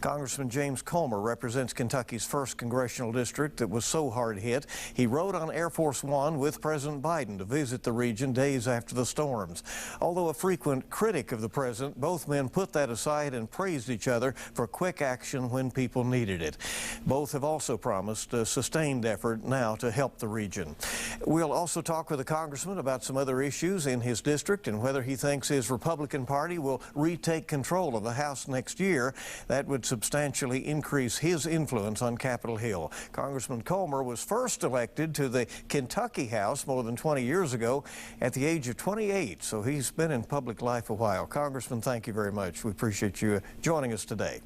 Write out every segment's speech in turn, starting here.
Congressman James Comer represents Kentucky's 1st congressional district that was so hard hit. He rode on Air Force One with President Biden to visit the region days after the storms. Although a frequent critic of the president, both men put that aside and praised each other for quick action when people needed it. Both have also promised a sustained effort now to help the region. We'll also talk with the congressman about some other issues in his district and whether he thinks his Republican Party will retake control of the House next year. That would substantially increase his influence on Capitol Hill. Congressman Comer was first elected to the Kentucky House more than 20 years ago at the age of 28, so he's been in public life a while. Congressman, thank you very much. We appreciate you joining us today.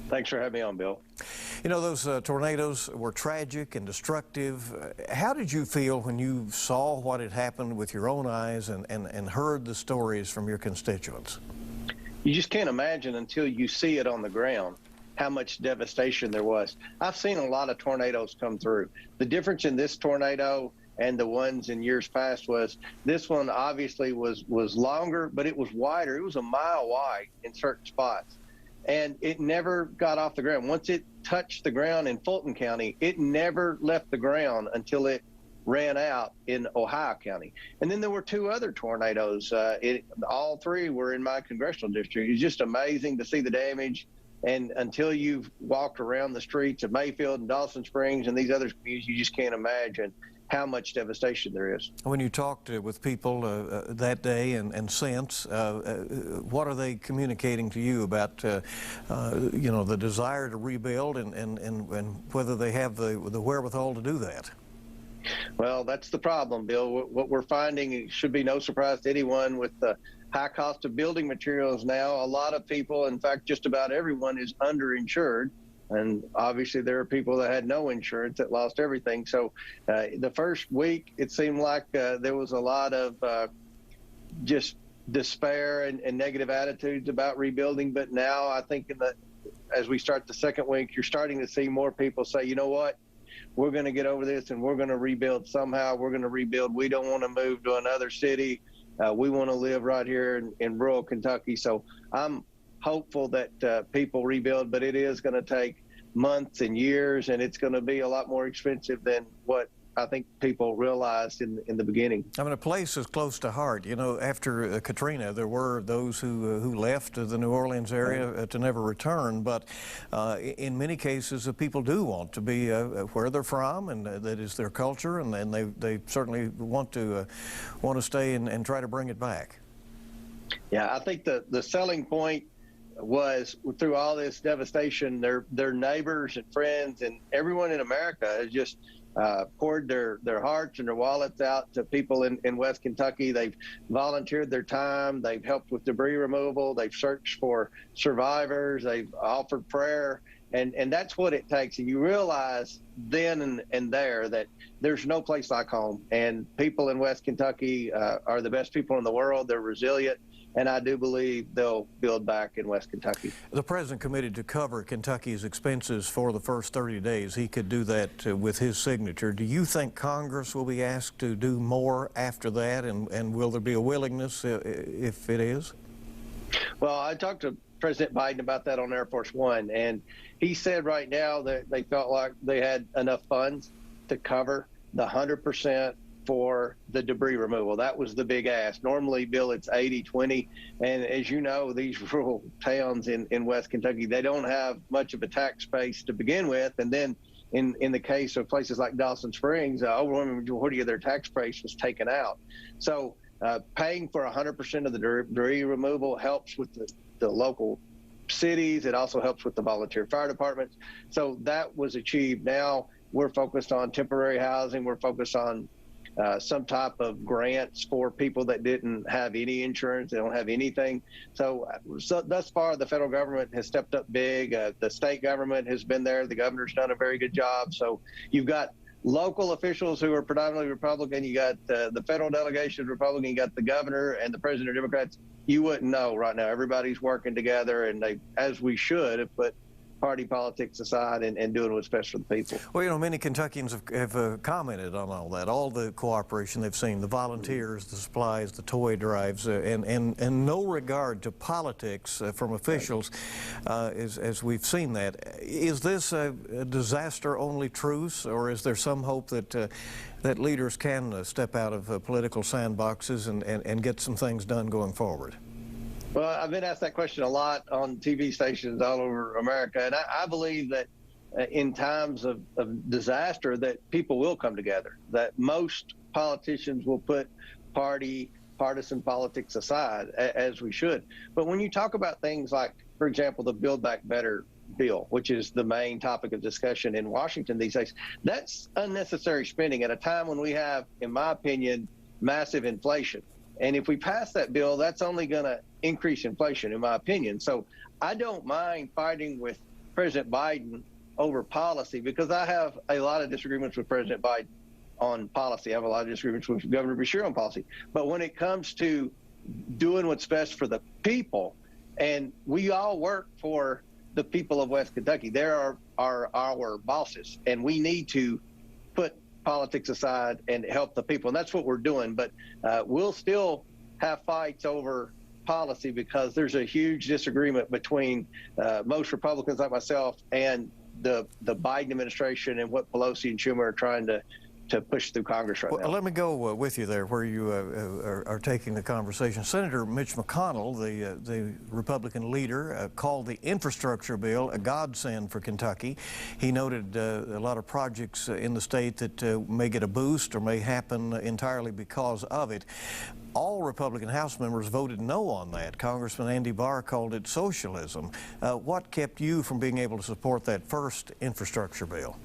Thanks for having me on, Bill. You know, those tornadoes were tragic and destructive. How did you feel when you saw what had happened with your own eyes and heard the stories from your constituents? You just can't imagine until you see it on the ground how much devastation there was. I've seen a lot of tornadoes come through. The difference in this tornado and the ones in years past was this one obviously was longer, but it was wider. It was a mile wide in certain spots. And it never got off the ground. Once it touched the ground in Fulton County, it never left the ground until it ran out in Ohio County. And then there were two other tornadoes. All three were in my congressional district. It's just amazing to see the damage. And until you've walked around the streets of Mayfield and Dawson Springs and these other communities, you just can't imagine how much devastation there is. When you talked with people that day and since, what are they communicating to you about, you know, the desire to rebuild and whether they have the wherewithal to do that? Well, that's the problem, Bill. What we're finding, it should be no surprise to anyone, with the high cost of building materials now, a lot of people, in fact, just about everyone, is underinsured. And obviously there are people that had no insurance that lost everything. So the first week, it seemed like there was a lot of just despair and negative attitudes about rebuilding. But now I think as we start the second week, you're starting to see more people say, you know what, we're going to get over this and we're going to rebuild somehow. We're going to rebuild. We don't want to move to another city. We want to live right here in rural Kentucky. So I'm hopeful that people rebuild, but it is going to take months and years, and it's going to be a lot more expensive than what I think people realized in the beginning. I mean, a place is close to heart. You know, after Katrina, there were those who left the New Orleans area to never return. But in many cases, people do want to be where they're from, and that is their culture, and they certainly want to stay and try to bring it back. Yeah, I think the selling point was, through all this devastation, their neighbors and friends and everyone in America has just poured their hearts and their wallets out to people in West Kentucky. They've volunteered their time. They've helped with debris removal. They've searched for survivors. They've offered prayer. And that's what it takes. And you realize then and there that there's no place like home. And people in West Kentucky are the best people in the world. They're resilient. And I do believe they'll build back in West Kentucky. The president committed to cover Kentucky's expenses for the first 30 days. He could do that with his signature. Do you think Congress will be asked to do more after that? And will there be a willingness if it is? Well, I talked to President Biden about that on Air Force One, and he said right now that they felt like they had enough funds to cover the 100% for the debris removal. That was the big ask. Normally, Bill, it's 80-20. And as you know, these rural towns in West Kentucky, they don't have much of a tax base to begin with. And then in the case of places like Dawson Springs, overwhelming majority of their tax base was taken out. So paying for 100% of the debris removal helps with the local cities. It also helps with the volunteer fire departments. So that was achieved. Now we're focused on temporary housing. We're focused on some type of grants for people that didn't have any insurance, they don't have anything. So thus far, the federal government has stepped up big. The state government has been there. The governor's done a very good job. So you've got local officials who are predominantly Republican. You got the federal delegation Republican. You got the governor and the president are Democrats. You wouldn't know right now. Everybody's working together, and they, as we should, have put party politics aside and doing what's best for the people. Well, you know, many Kentuckians have commented on all that, all the cooperation they've seen, the volunteers, the supplies, the toy drives, and no regard to politics from officials, as we've seen that. Is this a disaster-only truce, or is there some hope that that leaders can step out of political sandboxes and get some things done going forward? Well, I've been asked that question a lot on TV stations all over America, and I believe that in times of disaster that people will come together, that most politicians will put partisan politics aside, as we should. But when you talk about things like, for example, the Build Back Better bill, which is the main topic of discussion in Washington these days, that's unnecessary spending at a time when we have, in my opinion, massive inflation. And if we pass that bill, that's only going to increase inflation, in my opinion. So I don't mind fighting with President Biden over policy, because I have a lot of disagreements with President Biden on policy. I have a lot of disagreements with Governor Beshear on policy. But when it comes to doing what's best for the people, and we all work for the people of West Kentucky, they're our bosses, and we need to put politics aside and help the people. And that's what we're doing. But we'll still have fights over policy, because there's a huge disagreement between most Republicans like myself and the Biden administration and what Pelosi and Schumer are trying to push through Congress right now. Let me go with you there where you are taking the conversation. Senator Mitch McConnell, the Republican leader, called the infrastructure bill a godsend for Kentucky. He noted a lot of projects in the state that may get a boost or may happen entirely because of it. All Republican House members voted no on that. Congressman Andy Barr called it socialism. What kept you from being able to support that first infrastructure bill?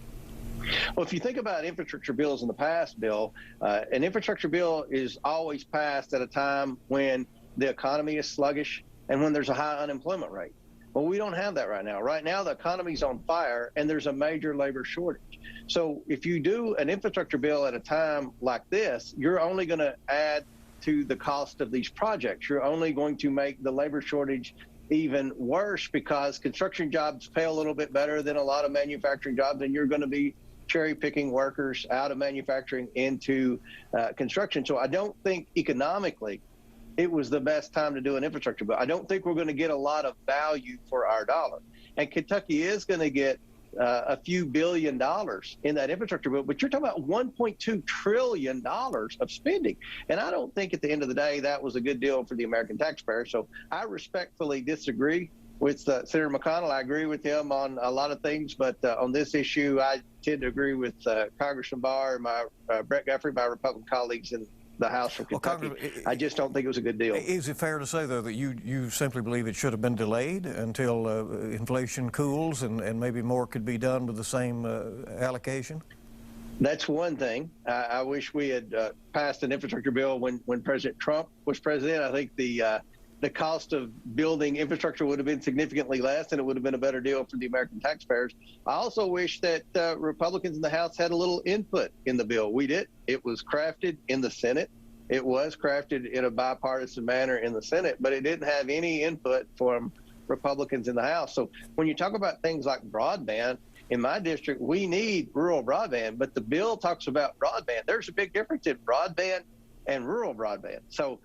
Well, if you think about infrastructure bills in the past, Bill, an infrastructure bill is always passed at a time when the economy is sluggish and when there's a high unemployment rate. Well, we don't have that right now. Right now, the economy's on fire and there's a major labor shortage. So if you do an infrastructure bill at a time like this, you're only going to add to the cost of these projects. You're only going to make the labor shortage even worse, because construction jobs pay a little bit better than a lot of manufacturing jobs, and you're going to be cherry picking workers out of manufacturing into construction. So I don't think economically it was the best time to do an infrastructure bill. I don't think we're going to get a lot of value for our dollar. And Kentucky is going to get a few $1 billion in that infrastructure bill, but you're talking about $1.2 trillion of spending. And I don't think at the end of the day that was a good deal for the American taxpayer. So I respectfully disagree with Senator McConnell. I agree with him on a lot of things, but on this issue, I tend to agree with Congressman Barr and my Brett Guthrie, my Republican colleagues in the House from Kentucky. I just don't think it was a good deal. Is it fair to say, though, that you simply believe it should have been delayed until inflation cools and maybe more could be done with the same allocation? That's one thing. I wish we had passed an infrastructure bill when President Trump was president. I think the cost of building infrastructure would have been significantly less, and it would have been a better deal for the American taxpayers. I also wish that Republicans in the House had a little input in the bill. We did. It was crafted in the Senate. It was crafted in a bipartisan manner in the Senate, but it didn't have any input from Republicans in the House. So when you talk about things like broadband, in my district, we need rural broadband, but the bill talks about broadband. There's a big difference in broadband and rural broadband. So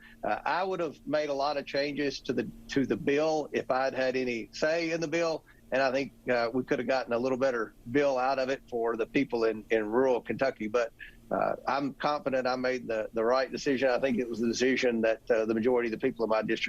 I would have made a lot of changes to the bill if I'd had any say in the bill, and I think we could have gotten a little better bill out of it for the people in rural Kentucky. But I'm confident I made the right decision. I think it was the decision that the majority of the people in my district